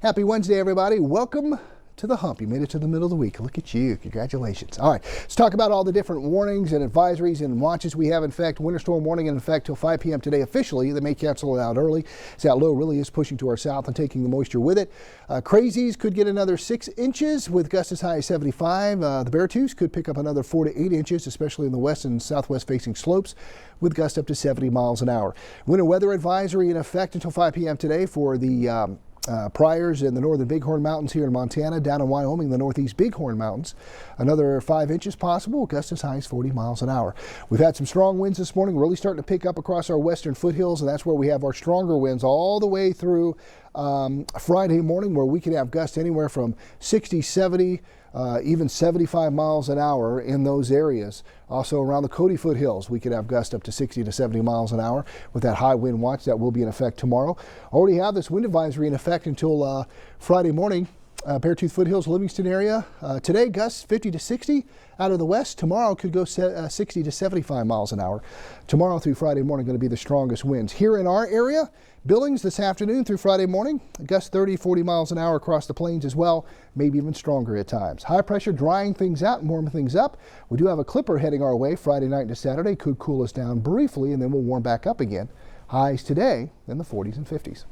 Happy Wednesday, everybody. Welcome to the hump. You made it to the middle of the week. Look at you. Congratulations. All right, let's talk about all the different warnings and advisories and watches we have in effect. Winter storm warning in effect till 5 p.m. today officially. They may cancel it out early. So that low really is pushing to our south and taking the moisture with it. Crazies could get another 6 inches with gusts as high as 75. The Beartooths could pick up another 4 to 8 inches, especially in the west and southwest facing slopes, with gusts up to 70 miles an hour. Winter weather advisory in effect until 5 p.m. today for the Priors in the northern Bighorn Mountains here in Montana, down in Wyoming, the northeast Bighorn Mountains. Another 5 inches possible, gusts as high as 40 miles an hour. We've had some strong winds this morning, really starting to pick up across our western foothills, and that's where we have our stronger winds all the way through Friday morning, where we could have gusts anywhere from 60, 70, even 75 miles an hour in those areas. Also around the Cody foothills, we could have gusts up to 60 to 70 miles an hour with that high wind watch that will be in effect tomorrow. Already have this wind advisory in effect until Friday morning. Beartooth foothills, Livingston area. Today, gusts 50 to 60 out of the west. Tomorrow could go 60 to 75 miles an hour. Tomorrow through Friday morning going to be the strongest winds. Here in our area, Billings this afternoon through Friday morning, gusts 30, 40 miles an hour across the plains as well, maybe even stronger at times. High pressure drying things out and warming things up. We do have a clipper heading our way Friday night into Saturday. Could cool us down briefly and then we'll warm back up again. Highs today in the 40s and 50s.